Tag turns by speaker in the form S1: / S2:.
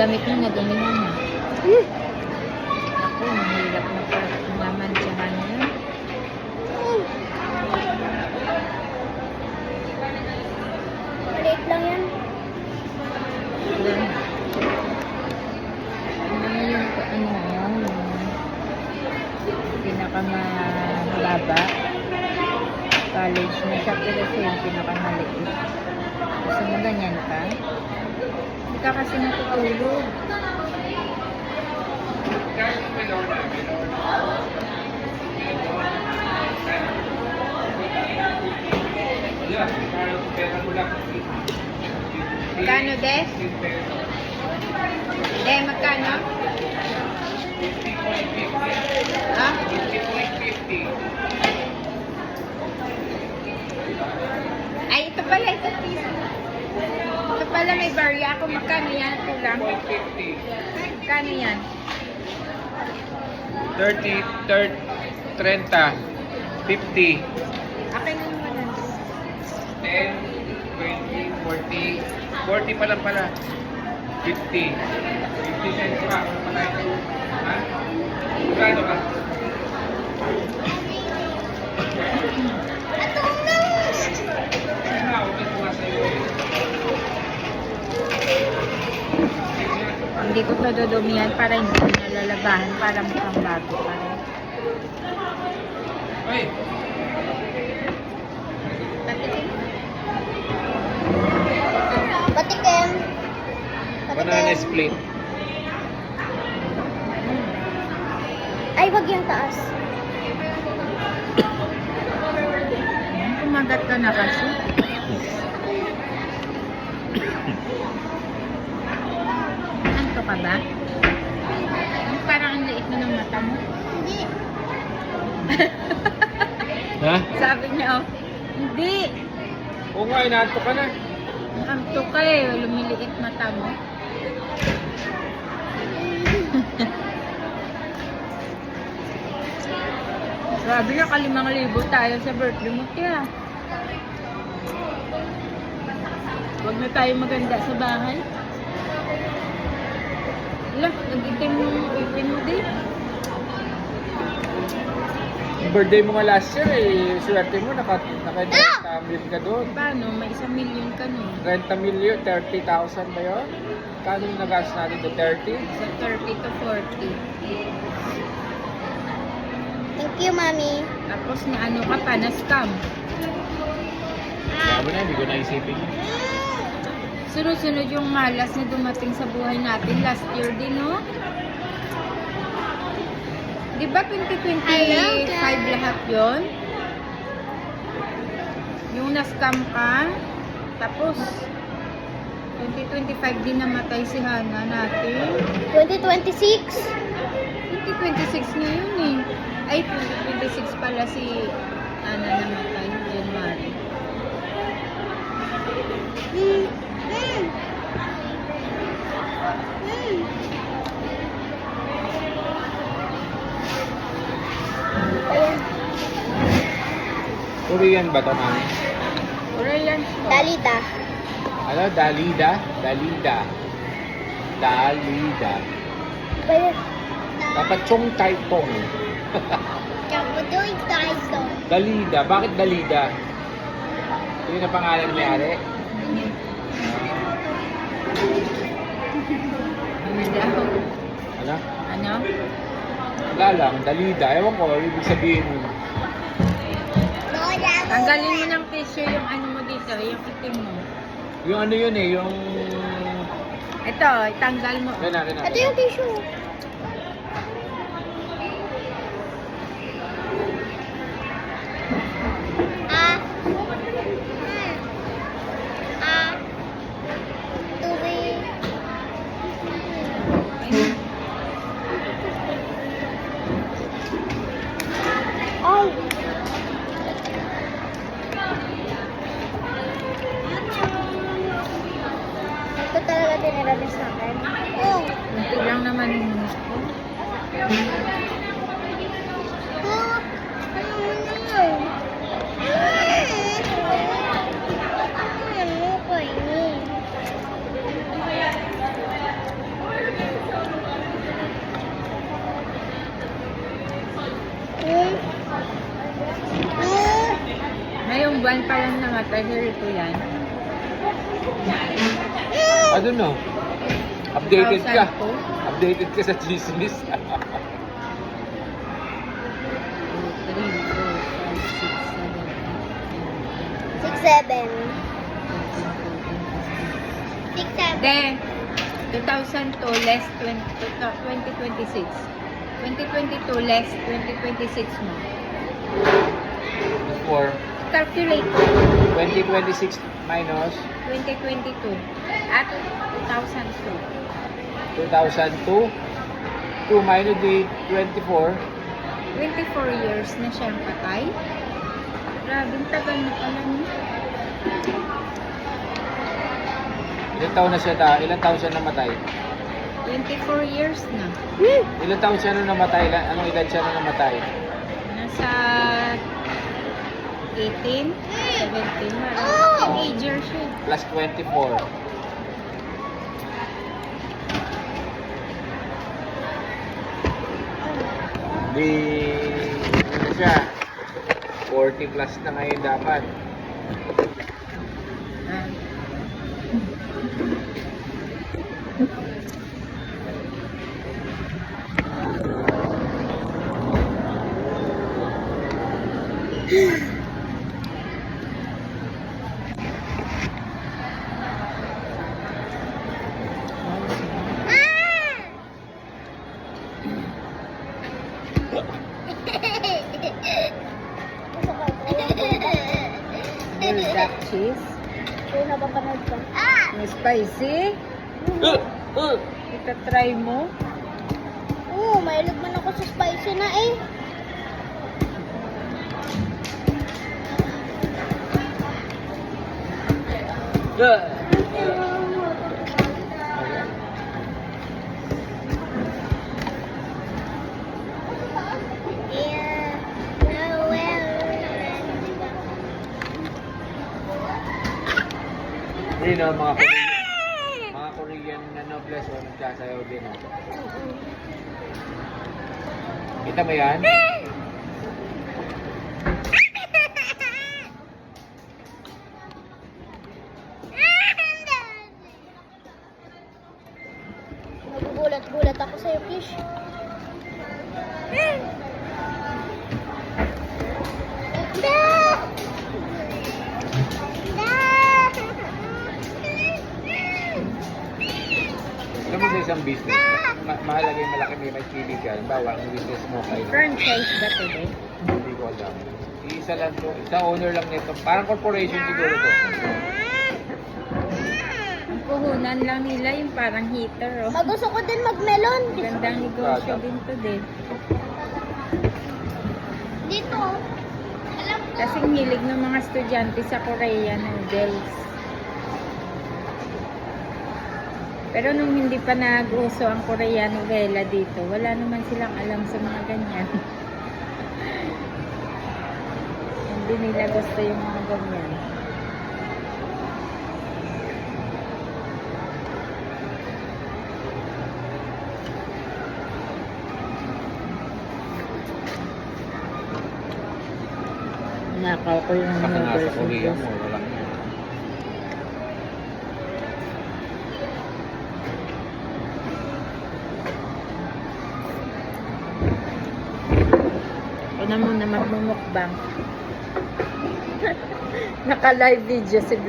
S1: damit mo na dumihan na. Ako, mahirap na pa. Mamantsahan na.
S2: Maliit lang yan.
S1: Yan. Yung pinakamababa. College na siya, pero siya yung pinakamaliit. Gusto mo ganyan ka? Hindi ka kasi natutulog. Magkano, Des? Magkano? Ha? Ay, ito pala, ito piso. Ito pala may barya ako. Magkano yan? Ito lang. Magkano yan?
S3: 30, 30, 50,
S1: Akin na naman lang.
S3: 10, 20, 40, 40 pa lang pala. 50. 50 cents pa. Ha? Magkano ka?
S1: Hindi ko pa dudumihan para hindi ko nalalabahan para mukhang bago pa rin.
S3: Ay!
S1: Patikin.
S2: Patikim.
S3: Banana split.
S2: Ay, wag yung taas.
S1: Kumagat ka na kasi. Ano ka ba? Parang ang liit na ng mata mo.
S2: Hindi.
S3: Ha?
S1: Sabi niya, oh, hindi.
S3: Oo nga, inaanto ka na.
S1: Antok ka eh, lumiliit mata mo. Sabi niya, ka5,000 tayo sa birthday mo, kaya. Huwag na tayo maganda sa bahay. Wala, nag-itim yung ipin mo din.
S3: Birthday mo nga last year eh. Swerte mo, naka-30 million ka doon.
S1: Paano? May 1,000,000 ka nun.
S3: 30 million, 30,000 ba yun? Kano yung nagas natin to 30?
S1: Sa 30 to 40.
S2: Thank you, Mami.
S1: Tapos na ano ka pa, na-scam.
S3: Sabi na, hindi ko naisipin.
S1: Sunod-sunod yung malas na dumating sa buhay natin last year din, no? Di ba 2025 lahat yon? Yung na-scam ka, tapos 2025 din namatay si Hana natin.
S2: 2026.
S1: 2026 na yun eh. Ay, 2026 pala si Hana namatay, January.
S2: Ayan.
S3: Korean ba ito, mami?
S1: Korean show.
S2: Dalita.
S3: Ano? Dalida? Dalida. Dalida.
S2: Ayan.
S3: Dapat Chong Tai Tong.
S2: Kapudoy tayo.
S3: Dalida. Bakit Dalida? Yun ang pangalan ni Ari?
S1: Ano daw?
S3: Ano?
S1: Ano?
S3: Wala lang. Dalida. Ewan ko. Ibig sabihin mo.
S1: Tanggalin mo ng tissue yung ano mo dito, yung itim mo.
S3: Yung ano yun eh. Yung...
S1: Ito, itanggal mo.
S3: Kaya
S2: Ito yung tissue. Ah. Tubig. Ay. Ito talaga tinirabi sa akin. Oh.
S1: Kunti lang naman yung gusto.
S2: Oh. Ano
S1: buwan pa lang namatay, ito yan.
S3: I don't know. Updated ka.
S1: 2002.
S3: Updated ka sa chismis.
S1: 2, 3, 4, 5, 6, 7, 8, 9, 10,
S2: 6, 7. 6, 7.
S1: De, 2002 less 2026. 2022 less 2026 mo.
S3: For
S1: Calculate
S3: 2026 minus
S1: 2022 at 2002.
S3: 2002. 2 minus the 24.
S1: 24 years na siyang patay. Grabing tagal na pala niya.
S3: Ilang taon na siya ilang taon siya namatay?
S1: 24 years na.
S3: Ilang taon siya nung namatay? Anong edad siya nung namatay?
S1: Nasa 18, 17, marang teenager siya.
S3: Plus 24. Di, ano siya? 40 plus na ngayon dapat.
S1: Ah. Bulldog cheese.
S2: Kaya napapanood ko.
S1: May spicy. Ita-try mo.
S2: Oo, mahilig man ako sa spicy na eh. Yeah. Well.
S3: Yun o, mga Korean na nobles o nagsasayaw din o. Kita mo yan?
S2: Nagugulat-gulat ako sa'yo, Kish.
S3: Alam mo sa isang business, mahalaga yung malaki may magpili ka. Halimbawa, ang business mo kayo.
S1: Franchise ba ito eh?
S3: Hindi ko alam. Isa lang to, isa owner lang nito. Parang corporation siguro to.
S1: Ang puhunan lang nila yung parang heater oh.
S2: Magusto ko din mag-melon.
S1: Gandang negosyo din to din.
S2: Dito. Alam ko.
S1: Kasing hilig ng mga estudyante sa Korea noodles. Pero nung hindi pa nag-uso ang Korea novela dito, wala naman silang alam sa mga ganyan. Hindi nila gusto yung mga ganyan. Nakaw ko yung
S3: Baka nasa
S1: noodles.
S3: Korea mo, walang yan.
S1: Ito na muna magmumukbang. Naka-live video si Bless.